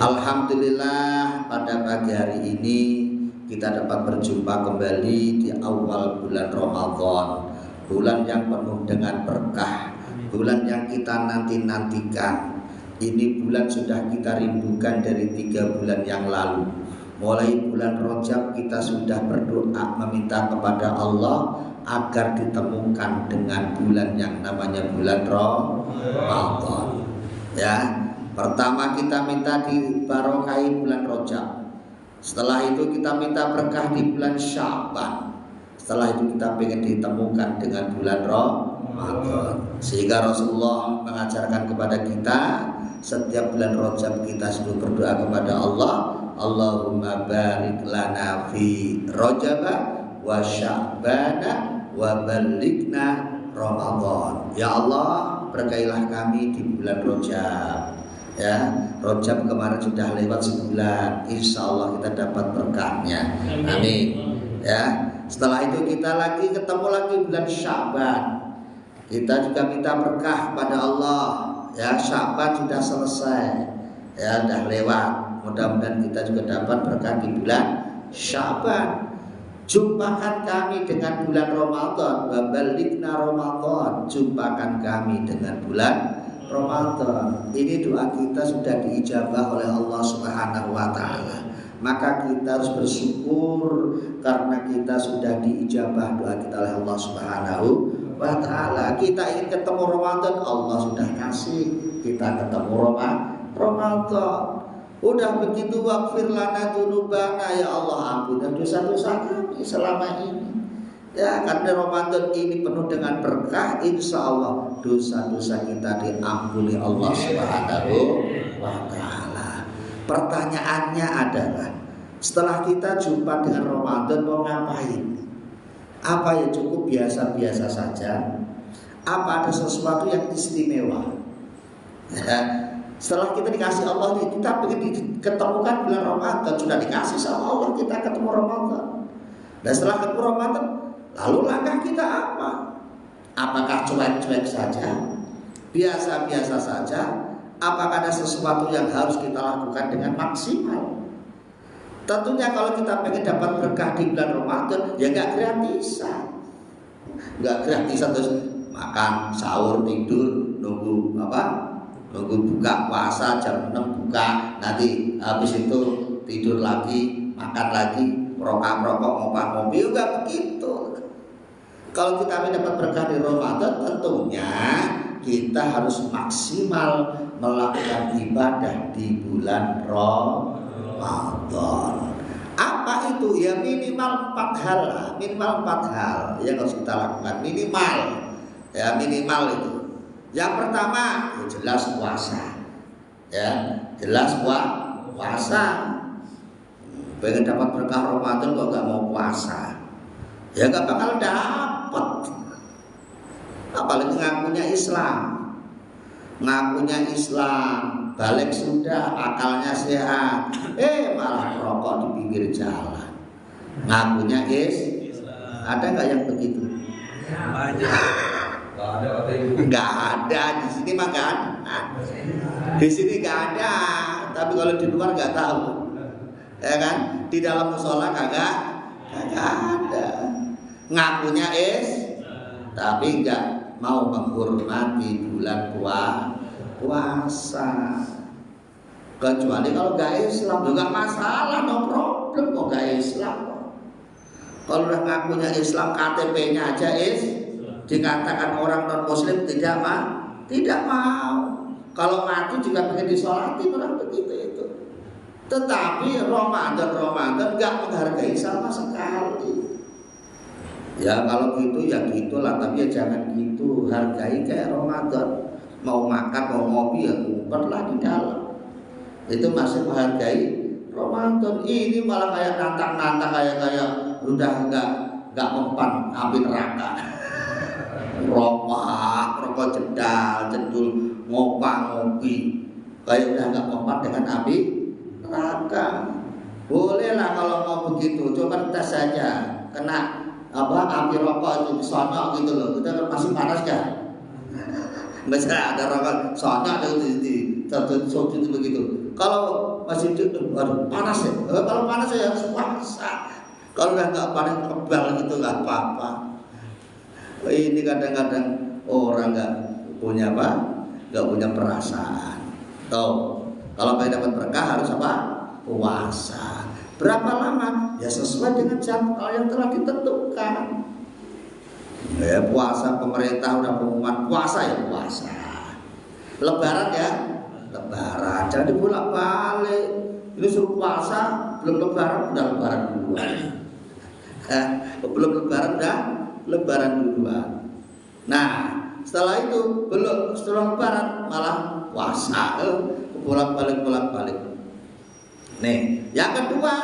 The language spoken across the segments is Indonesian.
Alhamdulillah pada pagi hari ini kita dapat berjumpa kembali di awal bulan Ramadan, bulan yang penuh dengan berkah, bulan yang kita nanti-nantikan. Ini bulan sudah kita rindukan dari 3 bulan yang lalu. Mulai bulan Rajab kita sudah berdoa meminta kepada Allah agar ditemukan dengan bulan yang namanya bulan Ramadan. Ya, pertama kita minta dibarokahi bulan Rajab. Setelah itu kita minta berkah di bulan Sya'ban. Setelah itu kita ingin ditemukan dengan bulan Ramadan. Sehingga Rasulullah mengajarkan kepada kita setiap bulan Rajab kita selalu berdoa kepada Allah, Allahumma barik lana fi Rajab wa Sya'bana wa balighna Ramadan. Ya Allah, berkailah kami di bulan Rajab. Ya, Rajab kemarin sudah lewat sebulan, insya Allah kita dapat berkahnya. Amin. Ya, setelah itu kita lagi ketemu lagi bulan Sya'ban. Kita juga minta berkah pada Allah. Ya, Sya'ban sudah selesai. Ya, sudah lewat. Mudah-mudahan kita juga dapat berkah di bulan Sya'ban. Jumpakan kami dengan bulan Ramadan, wa balighna Ramadan. Jumpakan kami dengan bulan Ramadan. Ini doa kita sudah diijabah oleh Allah Subhanahu wa taala. Maka kita harus bersyukur karena kita sudah diijabah doa kita oleh Allah Subhanahu wa taala. Kita ingin ketemu Ramadan, Allah sudah kasih kita ketemu Ramadan. Udah begitu, waghfir lana dzunubana, ya Allah ampuni dosa-dosa kami selama ini. Ya, karena Ramadan ini penuh dengan berkah, insya Allah dosa-dosa kita diampuni Allah Subhanahu wa taala. Pertanyaannya adalah, setelah kita jumpa dengan Ramadan mau ngapain? Apa ya cukup biasa-biasa saja? Apa ada sesuatu yang istimewa? Ya, setelah kita dikasih Allah, kita ingin ketemukan bulan Ramadan, sudah dikasih sama Allah, kita ketemu Ramadan. Dan setelah ketemu Ramadan, lalu langkah kita apa? Apakah cuek-cuek saja? Biasa-biasa saja? Apakah ada sesuatu yang harus kita lakukan dengan maksimal? Tentunya kalau kita pengen dapat berkah di bulan Ramadan, ya nggak gratisan. Nggak gratisan terus makan, sahur, tidur, nunggu buka puasa jam 6 buka, nanti habis itu tidur lagi, makan lagi, merokok, ngopi, enggak begitu. Kalau kita ingin dapat berkah di Ramadan, tentunya kita harus maksimal melakukan ibadah di bulan Ramadan. Apa itu? Ya minimal 4 hal lah. Minimal 4 hal yang harus kita lakukan. Minimal. Ya minimal itu. Yang pertama, ya jelas puasa. Ya, jelas puasa. Pengen dapat berkah Ramadan kok gak mau puasa, ya gak bakal dapat. Apalagi ngakunya Islam, balik sudah, akalnya sehat, malah rokok di pinggir jalan. Ngakunya Islam. Ada nggak yang begitu? Banyak. Nggak ada, di sini mah nggak ada. Di sini nggak ada, tapi kalau di luar nggak tahu. Ya kan? Di dalam musola kagak ada. Ngakunya tapi nggak mau menghormati bulan puasa. Kecuali kalau nggak Islam, juga masalah, no problem kok nggak Islam. Kalau udah ngakunya Islam, KTP-nya aja dikatakan orang non Muslim tidak mau. Kalau mati juga pengen disolati, orang begitu itu. Tetapi Ramadan nggak menghargai sama sekali. Ya kalau gitu ya gitulah, tapi ya jangan gitu. Hargai kayak Ramadan. Mau makan, mau ngopi ya ngumpetlah di dalam. Itu masih menghargai Ramadan. Ini malah kayak nantang kayak udah nggak mempan api neraka. Rokok jendul, ngopi, kayak udah nggak mempan dengan api neraka. Bolehlah kalau mau begitu, coba tes saja. Kena api rokok itu sonok gitu loh, kita masih panas kan? Misalnya ada rokok sonok itu begitu. Kalau masih aduh panas ya. Kalau panas ya harus puasa. Kalau nggak panas kebal gitu nggak apa-apa. Ini kadang-kadang orang nggak punya apa? Nggak punya perasaan. Tuh, kalau pengen dapat berkah harus apa? Puasa. Berapa lama? Ya sesuai dengan jadwal yang telah ditentukan. Ya puasa, pemerintah udah pengumuman puasa ya puasa. Lebaran ya lebaran, jangan dibolak-balik. Ini suruh puasa, belum lebaran udah lebaran duluan. Belum lebaran udah lebaran duluan. Nah setelah itu belum, setelah lebaran malah puasa. Bolak-balik. Nih yang kedua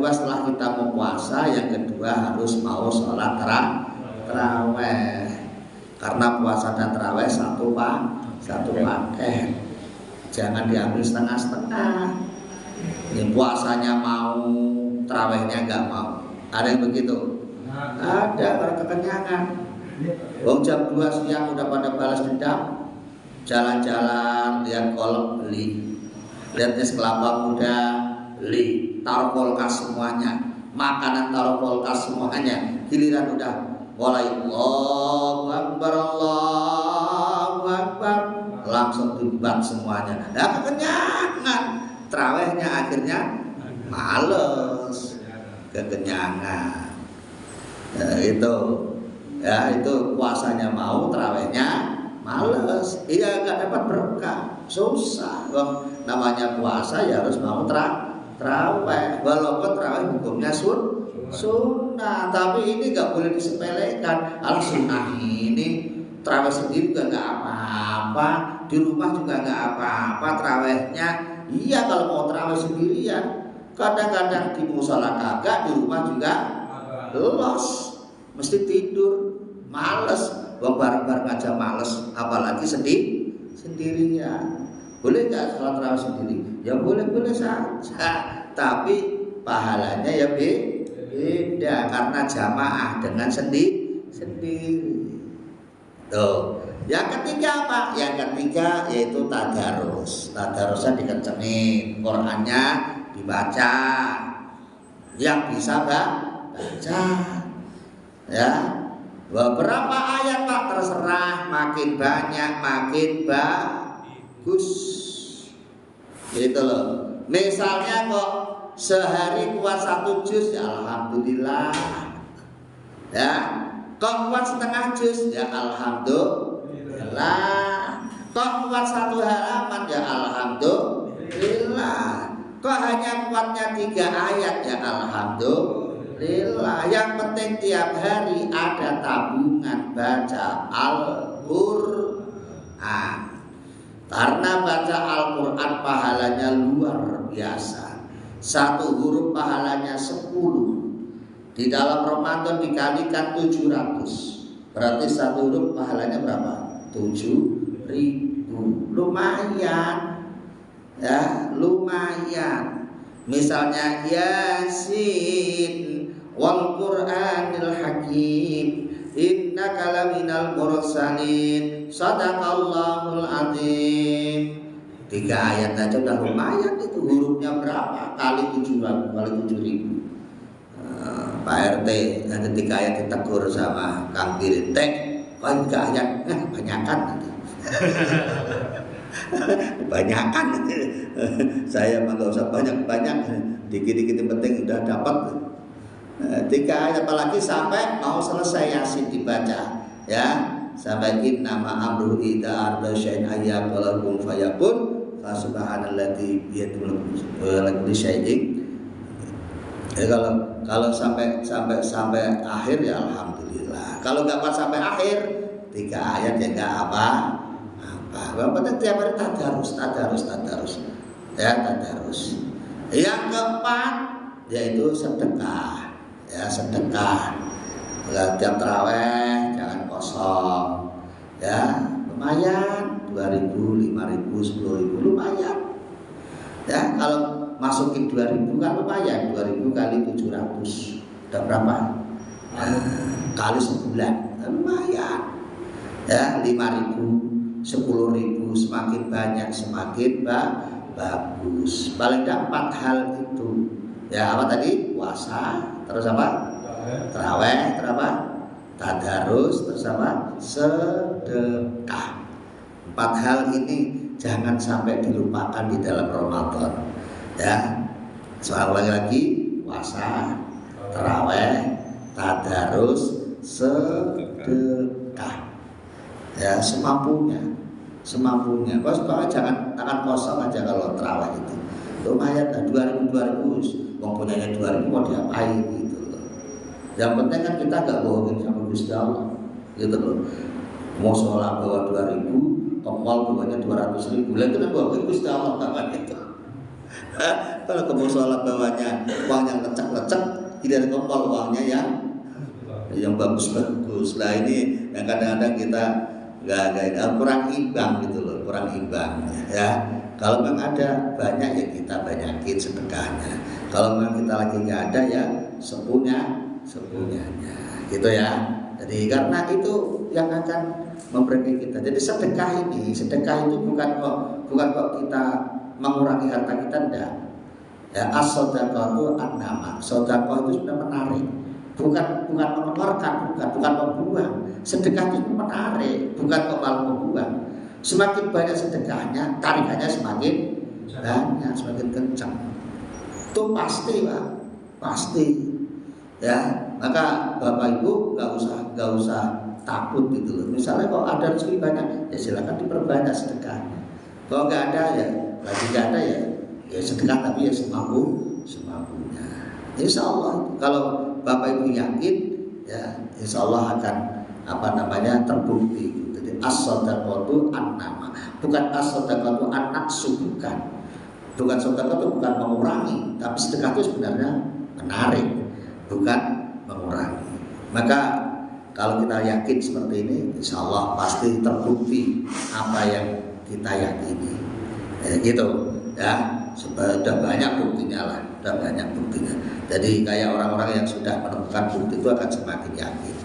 setelah kita mau puasa, yang kedua harus mau sholat taraweh. Karena puasa dan taraweh satu paket. Jangan diambil setengah-setengah. Ini puasanya mau, tarawehnya nggak mau. Ada yang begitu? Ada, orang kekenyangan. Jam 2 siang udah pada balas dendam. Jalan-jalan, lihat kolak beli, lihat es kelapa muda beli, taruh kulkas semuanya, makanan taruh kulkas semuanya. Giliran udah mulai Allahu Akbar, langsung dibat semuanya. Nah kekenyangan, tarawehnya akhirnya males, kekenyangan. Nah, itu puasanya mau, tarawehnya males. Iya nggak dapat berkah, susah. Namanya puasa ya harus mau taraweh. Walaupun taraweh hukumnya sunnah, tapi ini nggak boleh disepelekan. Al sunnah ini taraweh sendiri juga nggak apa-apa, di rumah juga nggak apa-apa tarawehnya. Iya kalau mau taraweh sendirian, kadang-kadang di musola kagak, di rumah juga los, mesti tidur, males. Bareng-bareng aja males, apalagi sendirian. Boleh nggak sholat tarawih sendiri? Ya boleh saja, tapi pahalanya ya beda karena jamaah dengan sendiri. Tuh. Yang ketiga apa? Yang ketiga yaitu tadarus. Tadarusnya dikencengin, Qurannya dibaca. Yang bisa baca, ya. Beberapa ayat Pak terserah, makin banyak makin bagus. Gitu loh. Misalnya kok sehari kuat 1 juz ya alhamdulillah. Ya, kok kuat setengah juz ya alhamdulillah. Kok kuat 1 halaman ya alhamdulillah. Kok hanya kuatnya 3 ayat ya alhamdulillah. Yang penting tiap hari ada tabungan baca Al-Quran. Karena baca Al-Quran pahalanya luar biasa. 1 huruf pahalanya 10. Di dalam Ramadan dikalikan 700. Berarti 1 huruf pahalanya berapa? 7.000. Lumayan. Ya, lumayan. Misalnya Yasin wal Qur'anil Hakim innaka laminal mursalin sadaqallahul azim. 3 ayat aja udah lumayan itu. Hurufnya berapa? Kali 7.000. Pak RT ada 3 ayat ditegur sama Kang Dirite. Kok 3 ayat? Banyakan nanti. Banyakan. Saya mah gak usah banyak-banyak, dikit-dikit yang penting udah dapat. 3 ayat, apalagi sampai mau selesai Yasin dibaca, ya, sampai nama amru ida arda syai'in ayyab walakum fayakun fa subhanalladzi biyadihi syai'in. Kalau sampai akhir ya alhamdulillah. Kalau nggak pas sampai akhir 3 ayat ya nggak apa. Yang penting tiap hari tadarus. Ya, tadarus. Yang keempat yaitu sedekah. Ya, sedekah. Tiap taraweh jangan kosong. Ya, lumayan 2.000, 5.000, 10.000 lumayan. Ya, kalau masukin 2.000 kan lumayan. 2.000 kali 700 udah berapa? Kali sebulan lumayan. Ya, 5.000, 10.000, semakin banyak semakin bagus. Paling tidak 4 hal itu. Ya apa tadi? Puasa, terus apa? Taraweh, terus apa? Tadarus, terus apa? Sedekah. 4 hal ini jangan sampai dilupakan di dalam Ramadan. Ya. Soal lagi puasa, taraweh, tadarus, sedekah. Ya, semampunya. Bos, jangan tangan kosong aja kalau taraweh itu. Lumayan lah 2000 wong punyanya 2000 mau diapain gitu loh. Yang penting kan kita enggak bohongin sama Gusti Allah. Gitu loh. Mau sholat bawa 2000, ke mall bawanya 200.000. Lah itu kan bohongin Gusti Allah kapan itu. Kalau ke sholat bawanya uang yang lecek-lecek, tidak ke mall uangnya yang bagus-bagus. Lah ini yang kadang-kadang kita kurang imbang gitu loh, kurang imbang ya. Kalau memang ada banyak ya kita banyakin sedekahnya. Kalau memang kita lagi nggak ada ya sepunyanya gitu ya. Jadi karena itu yang akan memberi kita. Jadi sedekah itu bukan kok kita mengurangi harta kita, enggak. Ya, as-shadaqatu an-nama. Sedekah itu sudah menarik. Bukan mengeluarkan, bukan membuang. Sedekah itu menarik, bukan kok malah membuang. Semakin banyak sedekahnya, tarikannya semakin banyak, semakin kencang. Itu pasti, Pak. Pasti. Ya, maka Bapak Ibu nggak usah takut gitu loh. Misalnya kalau ada rezeki banyak, ya silakan diperbanyak sedekahnya. Kalau nggak ada ya, lagi nggak ada ya sedekah tapi ya semampunya. Insya Allah kalau Bapak Ibu yakin, ya Insya Allah akan terbukti. Jadi as-shadaqatu an-nama, bukan as-shadaqatu an-naqsu, bukan sedekah itu bukan mengurangi, tapi sedekah itu sebenarnya menarik, bukan mengurangi. Maka kalau kita yakin seperti ini, Insya Allah pasti terbukti apa yang kita yakini. Ya, gitu, ya. Sudah banyak buktinya lah, sudah banyak buktinya. Jadi kayak orang-orang yang sudah menemukan bukti itu akan semakin yakin.